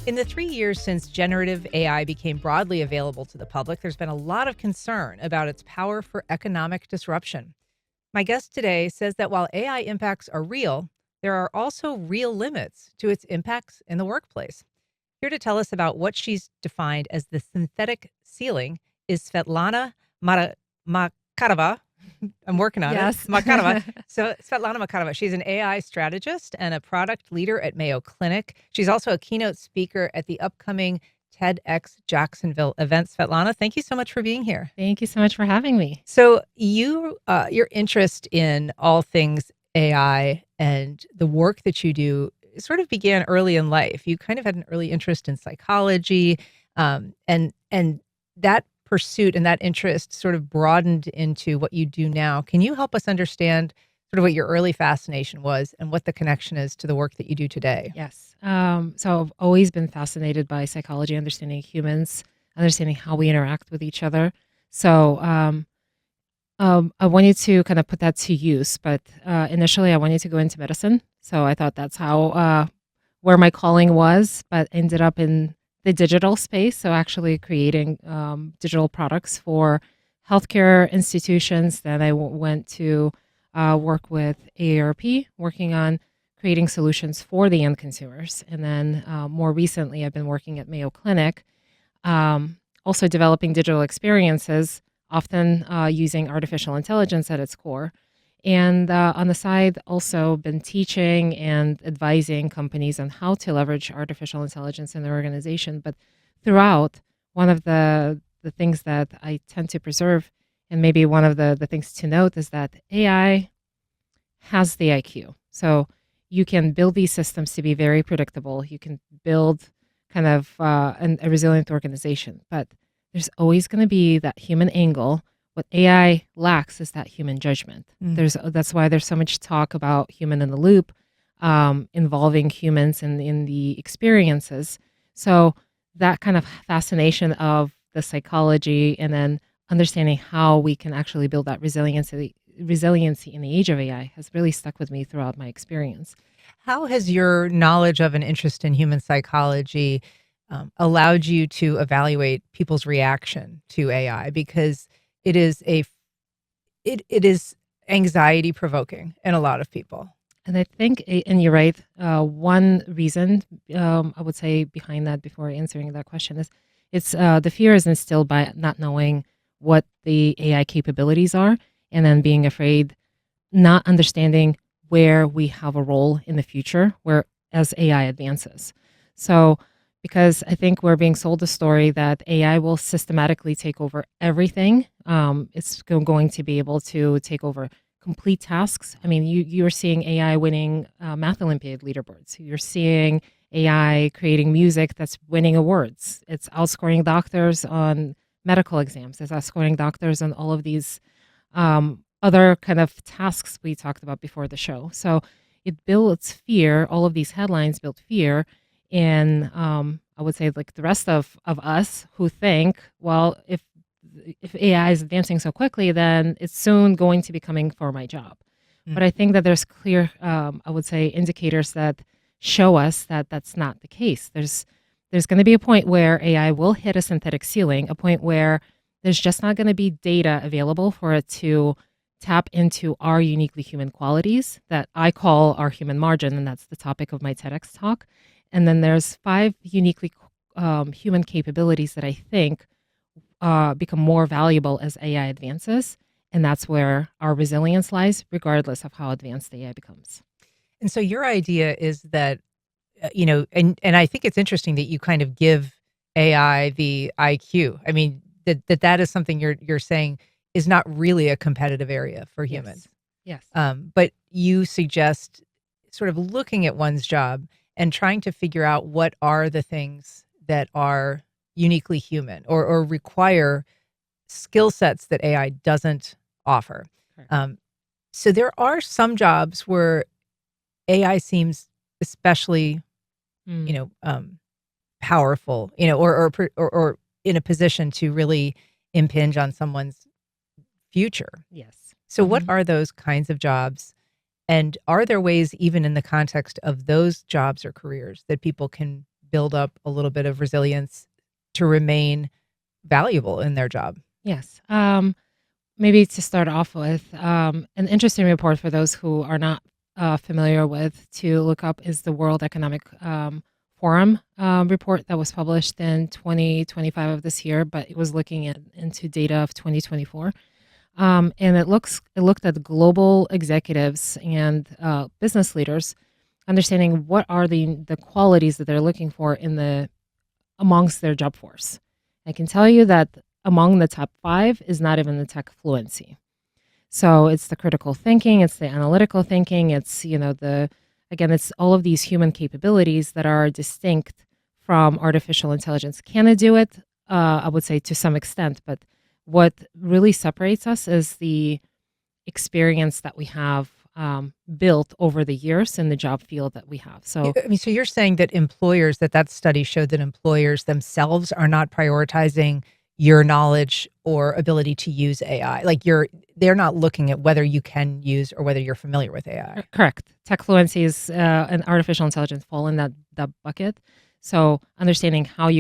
In the 3 years since generative AI became broadly available to the public, there's been a lot of concern about its power for economic disruption. My guest today says that while AI impacts are real, there are also real limits to its impacts in the workplace. Here to tell us about what she's defined as the synthetic ceiling is Svetlana Makarova. I'm working on it. Yes. Makarova. So Svetlana Makarova, she's an AI strategist and a product leader at Mayo Clinic. She's also a keynote speaker at the upcoming TEDxJacksonville event. Svetlana, thank you so much for being here. Thank you so much for having me. So your interest in all things AI and the work that you do sort of began early in life. You kind of had an early interest in psychology, and that pursuit and that interest sort of broadened into what you do now. Can you help us understand sort of what your early fascination was and what the connection is to the work that you do today? Yes. So I've always been fascinated by psychology, understanding humans, understanding how we interact with each other. So I wanted to kind of put that to use, but initially I wanted to go into medicine. So I thought that's how where my calling was, but ended up in the digital space. So actually creating digital products for healthcare institutions. Then I went to work with AARP, working on creating solutions for the end consumers. And then more recently, I've been working at Mayo Clinic, also developing digital experiences, often using artificial intelligence at its core. And on the side, also been teaching and advising companies on how to leverage artificial intelligence in their organization. But throughout, one of the things that I tend to preserve, and maybe one of the things to note, is that AI has the IQ. So you can build these systems to be very predictable. You can build kind of a resilient organization. But there's always going to be that human angle. What AI lacks is that human judgment. That's why there's so much talk about human in the loop, involving humans in the experiences. So that kind of fascination of the psychology and then understanding how we can actually build that resiliency in the age of AI has really stuck with me throughout my experience. How has your knowledge of an interest in human psychology allowed you to evaluate people's reaction to AI? Because it is anxiety provoking in a lot of people. And I think, and you're right, one reason I would say behind that, before answering that question, is it's the fear is instilled by not knowing what the AI capabilities are, and then being afraid, not understanding where we have a role in the future, where as AI advances. So, because I think we're being sold a story that AI will systematically take over everything. It's going to be able to take over complete tasks. I mean, you're seeing AI winning Math Olympiad leaderboards. You're seeing AI creating music that's winning awards. It's outscoring doctors on medical exams. It's outscoring doctors on all of these other kind of tasks we talked about before the show. So it builds fear. All of these headlines build fear. And I would say, like the rest of us who think, well, if AI is advancing so quickly, then it's soon going to be coming for my job. But I think that there's clear, I would say, indicators that show us that that's not the case. There's going to be a point where AI will hit a synthetic ceiling, a point where there's just not going to be data available for it to tap into our uniquely human qualities that I call our human margin, and that's the topic of my TEDx talk. And then there's 5 uniquely human capabilities that I think become more valuable as AI advances. And that's where our resilience lies, regardless of how advanced the AI becomes. And so your idea is that, and I think it's interesting that you kind of give AI the IQ. I mean, that is something you're saying is not really a competitive area for humans. Yes. But you suggest sort of looking at one's job and trying to figure out what are the things that are uniquely human or require skill sets that AI doesn't offer. So there are some jobs where AI seems especially, powerful, or in a position to really impinge on someone's future. Yes. So what are those kinds of jobs? And are there ways, even in the context of those jobs or careers, that people can build up a little bit of resilience to remain valuable in their job? Yes. Maybe to start off with, an interesting report for those who are not familiar with to look up is the World Economic Forum report that was published in 2025 of this year, but it was looking into data of 2024. And it looked at global executives and business leaders, understanding what are the qualities that they're looking for amongst their job force. I can tell you that among the top 5 is not even the tech fluency. So it's the critical thinking, it's the analytical thinking, it's it's all of these human capabilities that are distinct from artificial intelligence. Can it do it? I would say to some extent, but what really separates us is the experience that we have built over the years in the job field that we have. So I mean, so you're saying that that study showed that employers themselves are not prioritizing your knowledge or ability to use AI. Like they're not looking at whether you can use or whether you're familiar with AI. Correct. Tech fluency is and artificial intelligence fall in that bucket. So understanding how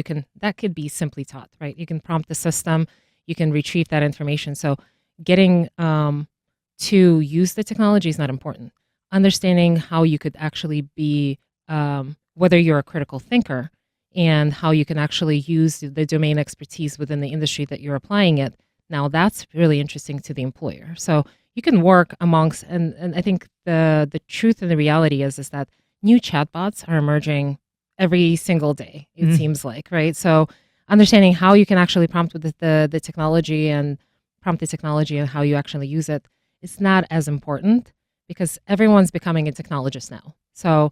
that could be simply taught, right? You can prompt the system, you can retrieve that information. So getting to use the technology is not important. Understanding how you could actually be, whether you're a critical thinker and how you can actually use the domain expertise within the industry that you're applying it. Now that's really interesting to the employer. So you can work amongst, and I think the truth and the reality is that new chatbots are emerging every single day, it seems like, right? So understanding how you can actually prompt with the technology and prompt the technology and how you actually use it, it's not as important because everyone's becoming a technologist now. So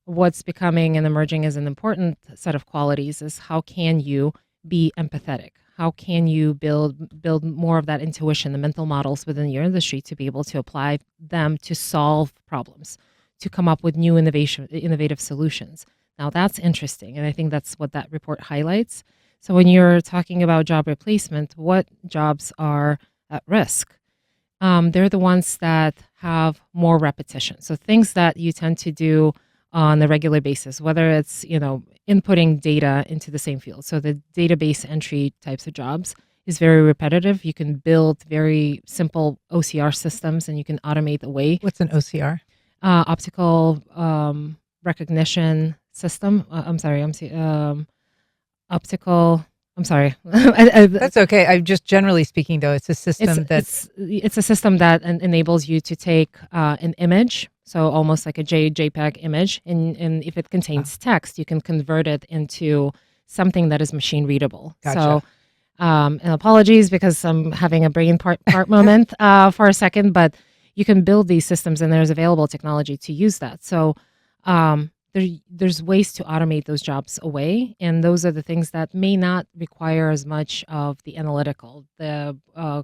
what's becoming and emerging as an important set of qualities is how can you be empathetic? How can you build more of that intuition, the mental models within your industry to be able to apply them to solve problems, to come up with new innovative solutions? Now that's interesting, and I think that's what that report highlights. So when you're talking about job replacement, what jobs are at risk? They're the ones that have more repetition. So things that you tend to do on a regular basis, whether it's, inputting data into the same field. So the database entry types of jobs is very repetitive. You can build very simple OCR systems and you can automate away. What's an OCR? Optical recognition system. Optical. I'm sorry. That's okay. I just generally speaking, though, it's a system it's a system that enables you to take an image, so almost like a JPEG image, and if it contains text, you can convert it into something that is machine readable. Gotcha. So, and apologies because I'm having a brain part moment for a second, but you can build these systems, and there's available technology to use that. So. There's ways to automate those jobs away, and those are the things that may not require as much of the analytical, the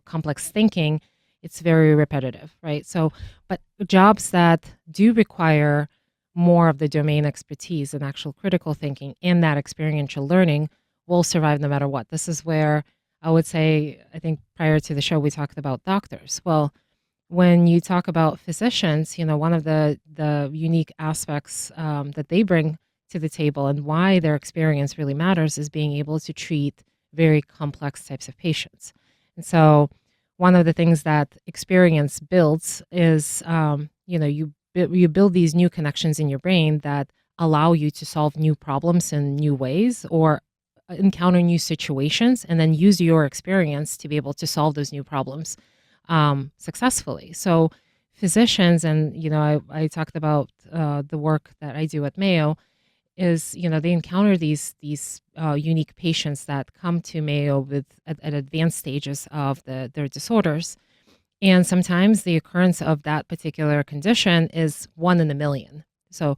complex thinking. It's very repetitive, right? So, but jobs that do require more of the domain expertise and actual critical thinking and that experiential learning will survive no matter what. This is where I would say, I think prior to the show, we talked about doctors. Well, when you talk about physicians, one of the unique aspects that they bring to the table and why their experience really matters is being able to treat very complex types of patients. And so one of the things that experience builds is, you build these new connections in your brain that allow you to solve new problems in new ways or encounter new situations and then use your experience to be able to solve those new problems successfully. So physicians, and I talked about the work that I do at Mayo, is they encounter these unique patients that come to Mayo at advanced stages of their disorders, and sometimes the occurrence of that particular condition is 1 in a million. So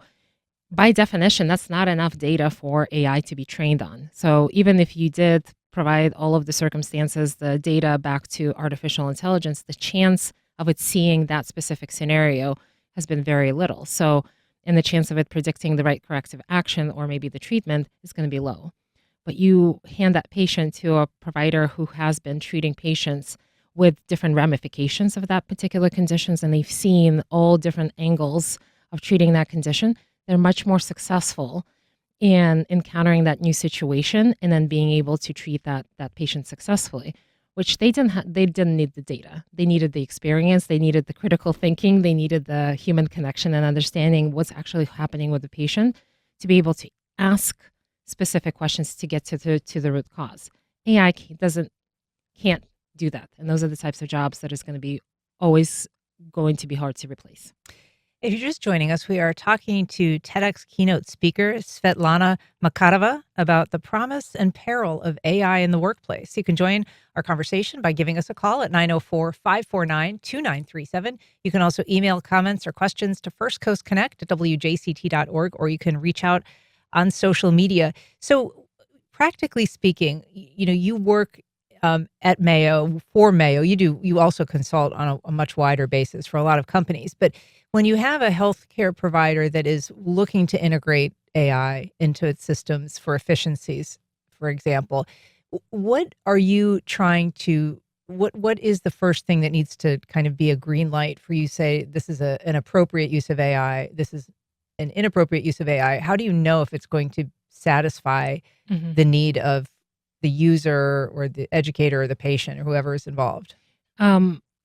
by definition, that's not enough data for AI to be trained on. So even if you did provide all of the circumstances, the data back to artificial intelligence, the chance of it seeing that specific scenario has been very little. So, and the chance of it predicting the right corrective action or maybe the treatment is going to be low. But you hand that patient to a provider who has been treating patients with different ramifications of that particular conditions, and they've seen all different angles of treating that condition, they're much more successful and encountering that new situation and then being able to treat that patient successfully, which they didn't need the data. They needed the experience, they needed the critical thinking, they needed the human connection and understanding what's actually happening with the patient to be able to ask specific questions to get to the root cause. AI can't do that. And those are the types of jobs that is going to be always going to be hard to replace. If you're just joining us, we are talking to TEDx keynote speaker Svetlana Makarova about the promise and peril of AI in the workplace. You can join our conversation by giving us a call at 904-549-2937. You can also email comments or questions to firstcoastconnect@wjct.org, or you can reach out on social media. So practically speaking, you work at Mayo, for Mayo. You also consult on a much wider basis for a lot of companies. But when you have a healthcare provider that is looking to integrate AI into its systems for efficiencies, for example, what are you trying to, what is the first thing that needs to kind of be a green light for you say, this is an appropriate use of AI, this is an inappropriate use of AI? How do you know if it's going to satisfy Mhm. the need of the user or the educator or the patient or whoever is involved?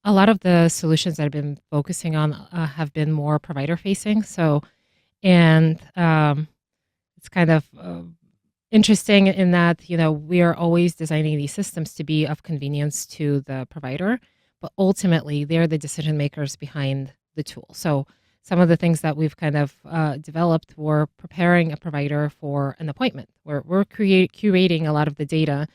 A lot of the solutions that I've been focusing on have been more provider facing. So, and it's kind of interesting in that, we are always designing these systems to be of convenience to the provider, but ultimately they're the decision makers behind the tool. So, some of the things that we've kind of developed were preparing a provider for an appointment, where we're curating a lot of the data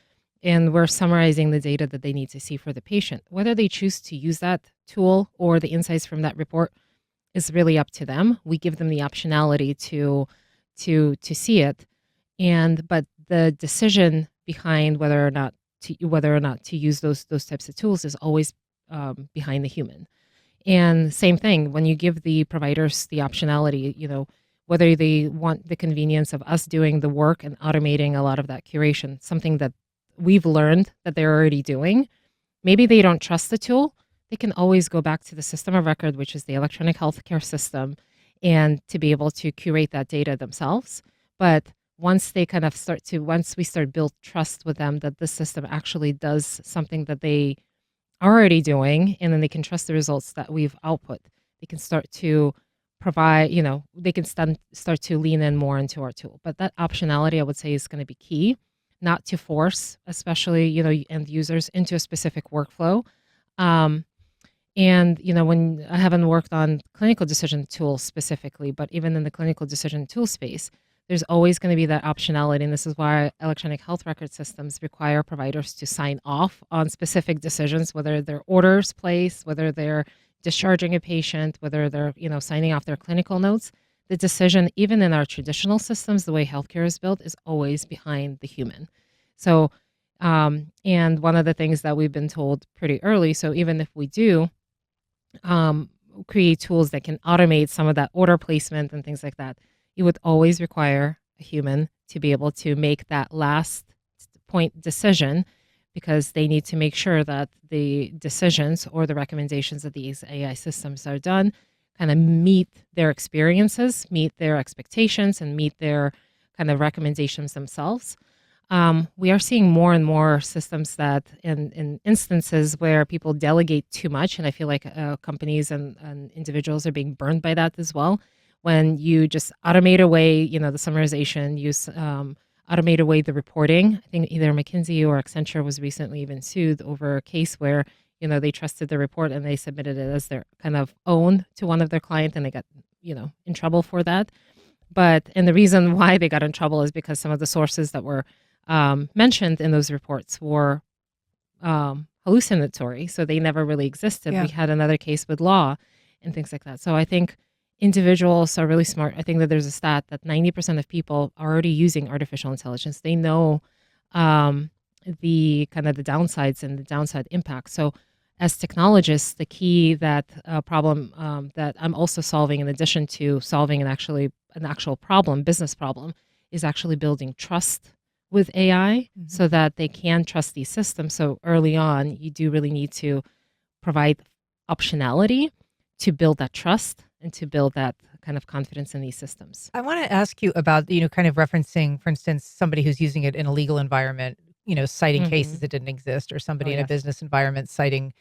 and we're summarizing the data that they need to see for the patient. Whether they choose to use that tool or the insights from that report is really up to them. We give them the optionality to see it, but the decision behind whether or not to use those types of tools is always behind the human. And same thing, when you give the providers the optionality, whether they want the convenience of us doing the work and automating a lot of that curation, something that we've learned that they're already doing. Maybe they don't trust the tool. They can always go back to the system of record, which is the electronic healthcare system, and to be able to curate that data themselves. But once we start build trust with them that the system actually does something that they are already doing, and then they can trust the results that we've output, they can start to provide, they can start to lean in more into our tool. But that optionality, I would say, is going to be key, not to force, especially, end users into a specific workflow. When I haven't worked on clinical decision tools specifically, but even in the clinical decision tool space, there's always going to be that optionality. And this is why electronic health record systems require providers to sign off on specific decisions, whether they're orders placed, whether they're discharging a patient, whether they're, signing off their clinical notes. The decision, even in our traditional systems, the way healthcare is built, is always behind the human. So, and one of the things that we've been told pretty early, so even if we do create tools that can automate some of that order placement and things like that, you would always require a human to be able to make that last point decision, because they need to make sure that the decisions or the recommendations of these AI systems are done kind of meet their experiences, meet their expectations, and meet their kind of recommendations themselves. We are seeing more and more systems that in instances where people delegate too much, and I feel like companies and individuals are being burned by that as well. When you just automate away, the summarization, automate away the reporting. I think either McKinsey or Accenture was recently even sued over a case where, they trusted the report and they submitted it as their kind of own to one of their clients, and they got, in trouble for that. And the reason why they got in trouble is because some of the sources that were mentioned in those reports were hallucinatory, so they never really existed. Yeah. We had another case with law and things like that. So I think individuals are really smart. I think that there's a stat that 90% of people are already using artificial intelligence. They know the kind of the downsides and the downside impact. So as technologists, the key problem that I'm also solving, in addition to solving an actual problem, business problem, is actually building trust with AI so that they can trust these systems. So early on, you do really need to provide optionality to build that trust and to build that kind of confidence in these systems. I want to ask you about, kind of referencing, for instance, somebody who's using it in a legal environment, citing cases Hmm. that didn't exist, or Oh, somebody in a yes. business environment citing,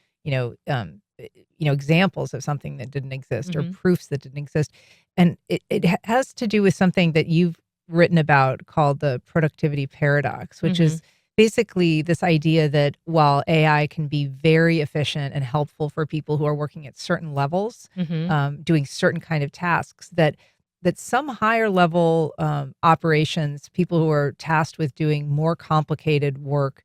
examples of something that didn't exist or Hmm. proofs that didn't exist. And it has to do with something that you've written about called the productivity paradox, which Hmm. is basically this idea that while AI can be very efficient and helpful for people who are working at certain levels, Hmm. doing certain kind of tasks, that some higher level operations, people who are tasked with doing more complicated work,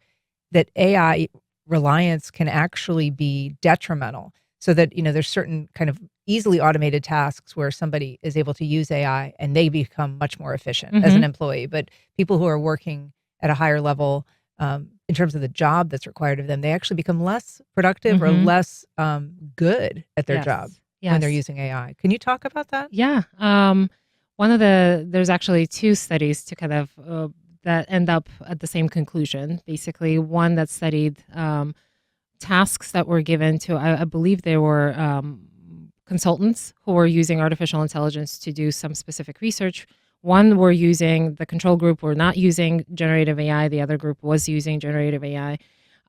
that AI reliance can actually be detrimental. So that, there's certain kind of easily automated tasks where somebody is able to use AI and they become much more efficient as an Hmm. employee. But people who are working at a higher level, in terms of the job that's required of them, they actually become less productive or Hmm. less good at their job Yes. when they're Yes. using AI. Can you talk about that? Yeah. There's actually two studies to kind of that end up at the same conclusion. Basically, one that studied tasks that were given to, I believe they were consultants who were using artificial intelligence to do some specific research. One were using, the control group were not using generative AI, the other group was using generative AI.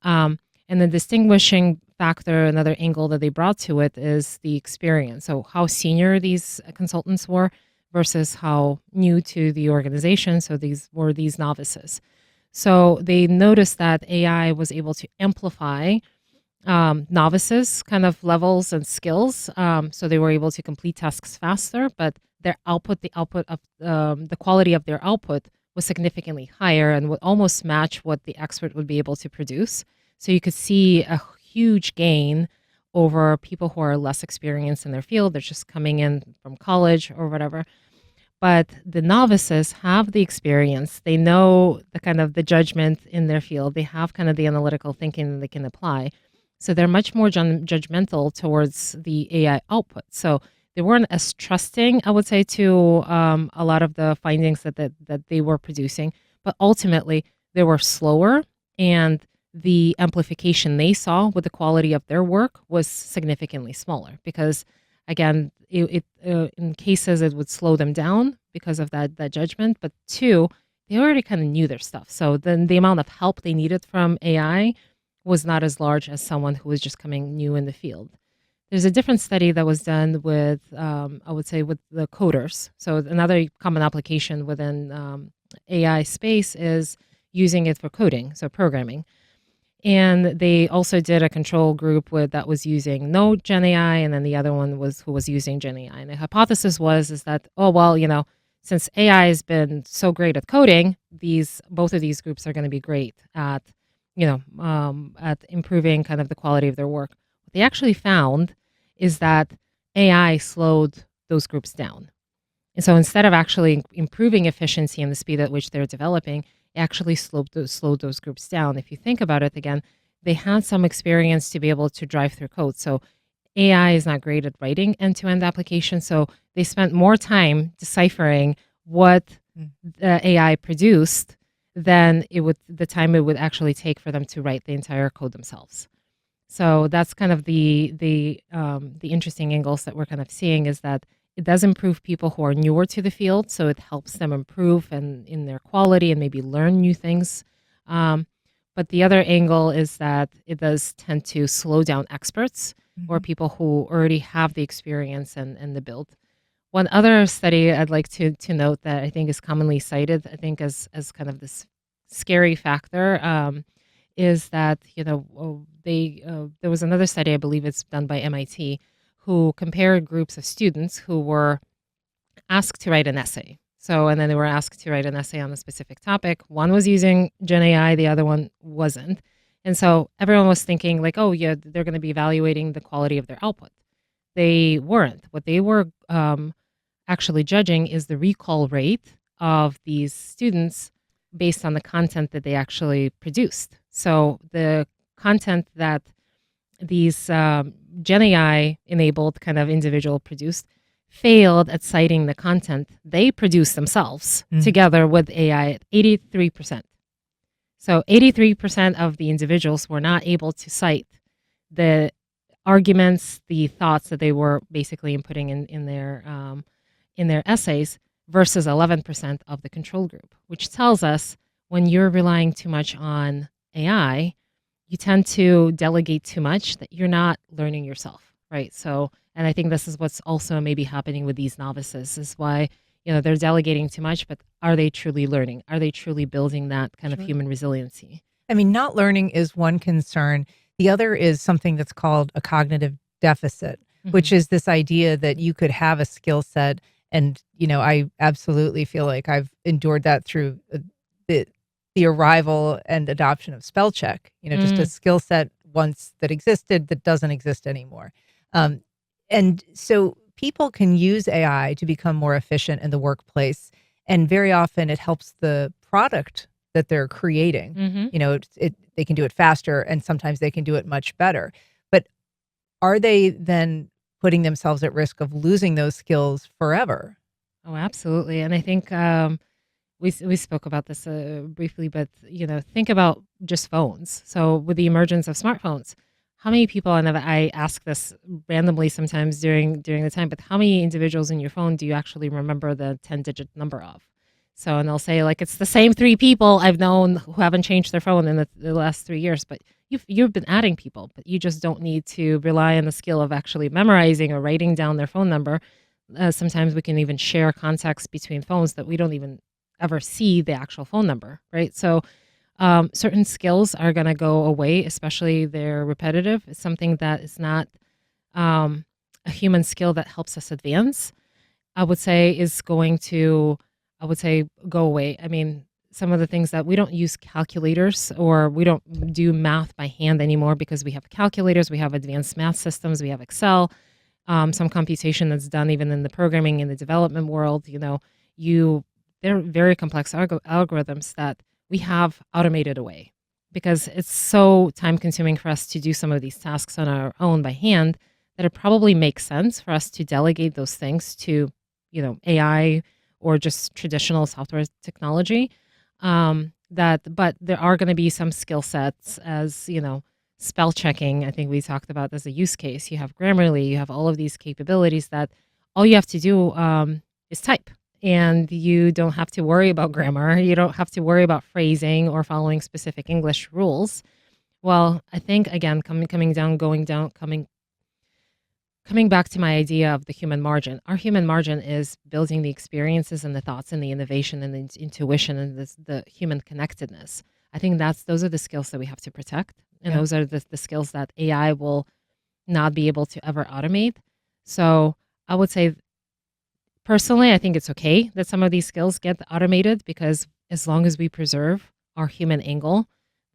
Um, and the distinguishing factor, another angle that they brought to it is the experience. So, how senior these consultants were versus how new to the organization. So, these novices. So, they noticed that AI was able to amplify novices kind of levels and skills. So they were able to complete tasks faster, but the output of the quality of their output was significantly higher and would almost match what the expert would be able to produce. So you could see a huge gain over people who are less experienced in their field. They're just coming in from college or whatever. But the novices have the experience. They know the kind of the judgment in their field. They have kind of the analytical thinking that they can apply. So they're much more judgmental towards the AI output. So they weren't as trusting, I would say, to a lot of the findings that they were producing. But ultimately, they were slower, and the amplification they saw with the quality of their work was significantly smaller because, again, in cases it would slow them down because of that judgment. But two, they already kind of knew their stuff. So then the amount of help they needed from AI was not as large as someone who was just coming new in the field. There's a different study that was done with, I would say, with the coders. So another common application within AI space is using it for coding, so programming. And they also did a control group that was using no Gen AI, and then the other one was who was using Gen AI. And the hypothesis was is that, oh well, since AI has been so great at coding, these both of these groups are going to be great at improving kind of the quality of their work. What they actually found is that AI slowed those groups down. And so instead of actually improving efficiency and the speed at which they're developing, it actually slowed those groups down. If you think about it again, they had some experience to be able to drive through code. So AI is not great at writing end-to-end applications. So they spent more time deciphering what Mm. the AI produced than the time it would actually take for them to write the entire code themselves. So that's kind of the interesting angles that we're kind of seeing is that it does improve people who are newer to the field, so it helps them improve and in their quality and maybe learn new things. Um, but the other angle is that it does tend to slow down experts or Mhm. people who already have the experience and the build. One other study I'd like to note that I think is commonly cited, I think as kind of this scary factor, is that there was another study, I believe it's done by MIT, who compared groups of students who were asked to write an essay. So, and then they were asked to write an essay on a specific topic. One was using Gen AI, the other one wasn't. And so everyone was thinking like, oh yeah, they're going to be evaluating the quality of their output. They weren't. What they were actually judging is the recall rate of these students based on the content that they actually produced. So the content that these Gen AI enabled kind of individual produced failed at citing the content they produced themselves Mm. together with AI at 83%. So 83% of the individuals were not able to cite the arguments, the thoughts that they were basically inputting in their essays versus 11% of the control group, which tells us when you're relying too much on AI, you tend to delegate too much that you're not learning yourself, right? So, and I think this is what's also maybe happening with these novices is why, they're delegating too much, but are they truly learning? Are they truly building that kind of Sure. human resiliency? I mean, not learning is one concern. The other is something that's called a cognitive deficit, Hmm. which is this idea that you could have a skill set. And, I absolutely feel like I've endured that through the, the arrival and adoption of spell check, just a Mm, skill set once that existed that doesn't exist anymore. Um, and so people can use AI to become more efficient in the workplace. And very often it helps the product that they're creating. hmm. They can do it faster and sometimes they can do it much better. But are they then putting themselves at risk of losing those skills forever? Oh, absolutely. And I think we spoke about this briefly, but think about just phones. So with the emergence of smartphones, how many people? And I ask this randomly sometimes during the time, but how many individuals in your phone do you actually remember the 10-digit number of? So, and they'll say like it's the same three people I've known who haven't changed their phone in the last 3 years, but you've been adding people, but you just don't need to rely on the skill of actually memorizing or writing down their phone number. Sometimes we can even share contacts between phones that we don't even ever see the actual phone number, right? So certain skills are going to go away, especially they're repetitive. It's something that is not um, a human skill that helps us advance. I would say is going to, I would say, go away. I mean, some of the things that we don't use calculators or we don't do math by hand anymore because we have calculators, we have advanced math systems, we have Excel, some computation that's done even in the programming in the development world. You they're very complex algorithms that we have automated away because it's so time consuming for us to do some of these tasks on our own by hand that it probably makes sense for us to delegate those things to AI or just traditional software technology. But there are going to be some skill sets as spell checking. I think we talked about as a use case. You have Grammarly, you have all of these capabilities that all you have to do is type. And you don't have to worry about grammar. You don't have to worry about phrasing or following specific English rules. Well, I think again, coming back to my idea of the human margin. Our human margin is building the experiences and the thoughts and the innovation and the intuition and the human connectedness. I think those are the skills that we have to protect, and Yeah. those are the skills that AI will not be able to ever automate. So I would say personally, I think it's okay that some of these skills get automated because as long as we preserve our human angle,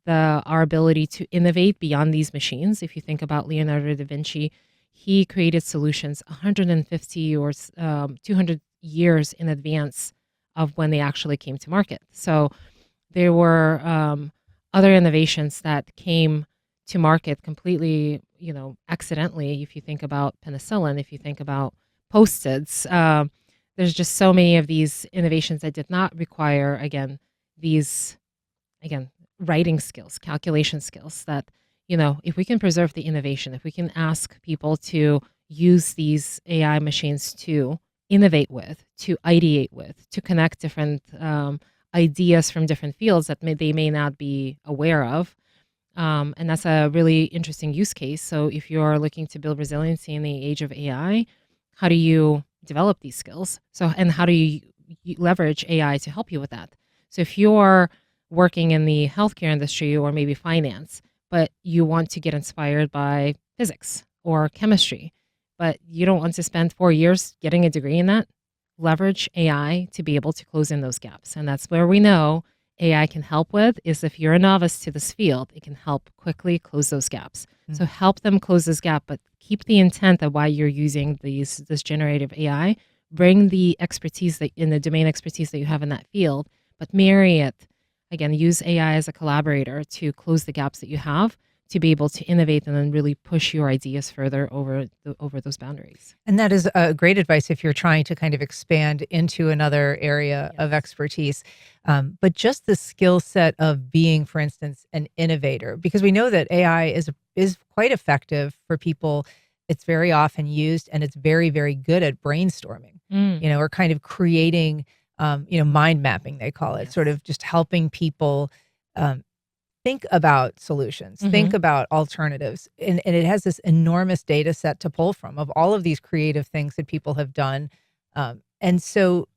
our ability to innovate beyond these machines. If you think about Leonardo da Vinci, he created solutions 150 or 200 years in advance of when they actually came to market. So there were other innovations that came to market completely, accidentally. If you think about penicillin, if you think about post-its, there's just so many of these innovations that did not require, these, again, writing skills, calculation skills that, if we can preserve the innovation, if we can ask people to use these AI machines to innovate with, to ideate with, to connect different ideas from different fields that they may not be aware of. And that's a really interesting use case. So if you're looking to build resiliency in the age of AI, how do you develop these skills? So, and how do you leverage AI to help you with that? So if you're working in the healthcare industry or maybe finance, but you want to get inspired by physics or chemistry, but you don't want to spend 4 years getting a degree in that, leverage AI to be able to close in those gaps. And that's where we know AI can help with is if you're a novice to this field, it can help quickly close those gaps. Mm. So help them close this gap, but keep the intent of why you're using this generative AI. Bring the expertise that in the domain expertise that you have in that field, but marry it. Again, use AI as a collaborator to close the gaps that you have to be able to innovate and then really push your ideas further over those boundaries. And that is great advice if you're trying to kind of expand into another area of Yes. expertise. But just the skill set of being, for instance, an innovator, because we know that AI is quite effective for people. It's very often used, and it's very, very good at brainstorming, Mm, or kind of creating, mind mapping, they call it, sort yes. of just helping people um, think about solutions, think Mhm. about alternatives. And it has this enormous data set to pull from of all of these creative things that people have done. And so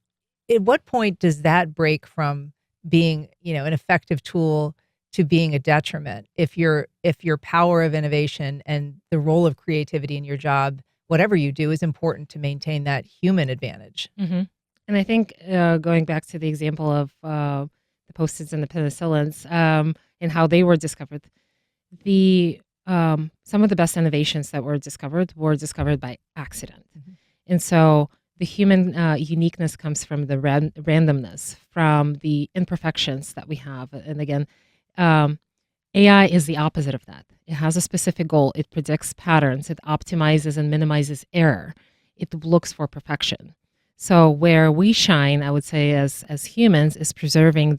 at what point does that break from being, an effective tool to being a detriment if your power of innovation and the role of creativity in your job, whatever you do, is important to maintain that human advantage? Mhm. And I think, going back to the example of, the Post-its and the penicillins, and how they were discovered, some of the best innovations that were discovered by accident. Mhm. And so the human, uniqueness comes from the randomness, from the imperfections that we have. And again, um, AI is the opposite of that. It has a specific goal. It predicts patterns. It optimizes and minimizes error. It looks for perfection. So where we shine, I would say, as humans, is preserving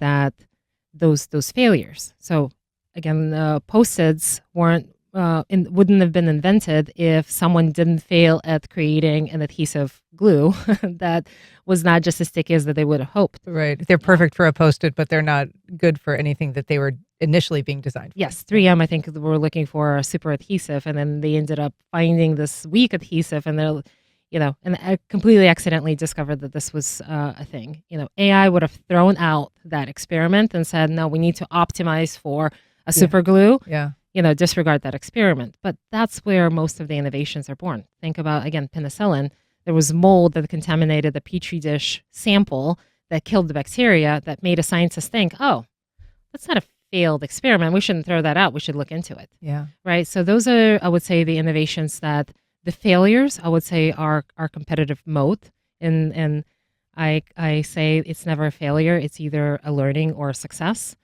those failures. So again, post-its wouldn't have been invented if someone didn't fail at creating an adhesive glue that was not just as sticky as that they would have hoped. Right. They're perfect for a Post-it, but they're not good for anything that they were initially being designed for. Yes, 3M, I think, were looking for a super adhesive, and then they ended up finding this weak adhesive, and and I completely accidentally discovered that this was a thing. AI would have thrown out that experiment and said, no, we need to optimize for a Yeah. super glue, Yeah. disregard that experiment. But that's where most of the innovations are born. Think about, again, penicillin. There was mold that contaminated the petri dish sample that killed the bacteria that made a scientist think, oh, that's not a failed experiment. We shouldn't throw that out. We should look into it. Yeah. Right. So those are, I would say, the innovations that the failures, I would say, are our competitive moat. And I say it's never a failure. It's either a learning or a success.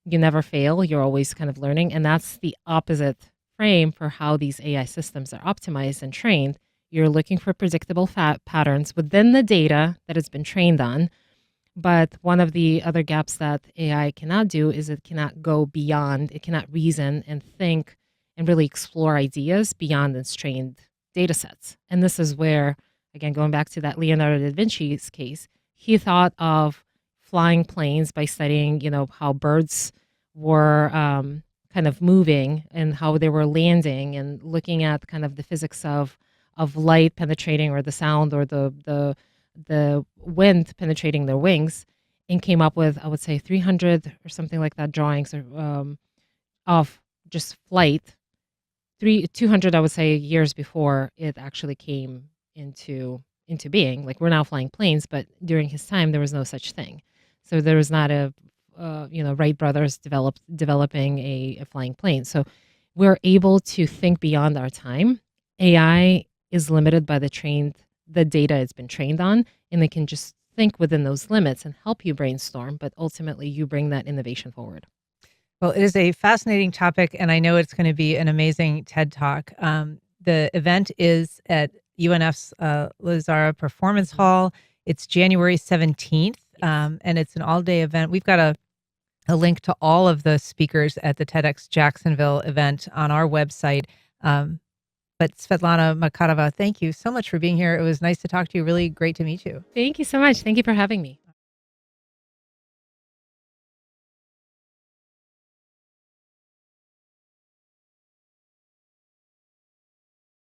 You never fail. You're always kind of learning. And that's the opposite frame for how these AI systems are optimized and trained. You're looking for predictable patterns within the data that it's been trained on. But one of the other gaps that AI cannot do is it cannot go beyond, it cannot reason and think and really explore ideas beyond its trained data sets. And this is where, again, going back to that Leonardo da Vinci's case, he thought of flying planes by studying, how birds were kind of moving and how they were landing and looking at kind of the physics of light penetrating or the sound or the wind penetrating their wings, and came up with, I would say, 300 or something like that drawings of just flight. 200, I would say, years before it actually came into being. Like, we're now flying planes, but during his time there was no such thing. So there was not Wright brothers developing a flying plane. So we're able to think beyond our time. AI is limited by the data it's been trained on, and they can just think within those limits and help you brainstorm, but ultimately you bring that innovation forward. Well, it is a fascinating topic, and I know it's going to be an amazing TED Talk. The event is at UNF's Lazara Performance Hall. It's January 17th, and it's an all-day event. We've got a link to all of the speakers at the TEDxJacksonville event on our website. But Svetlana Makarova, thank you so much for being here. It was nice to talk to you. Really great to meet you. Thank you so much. Thank you for having me.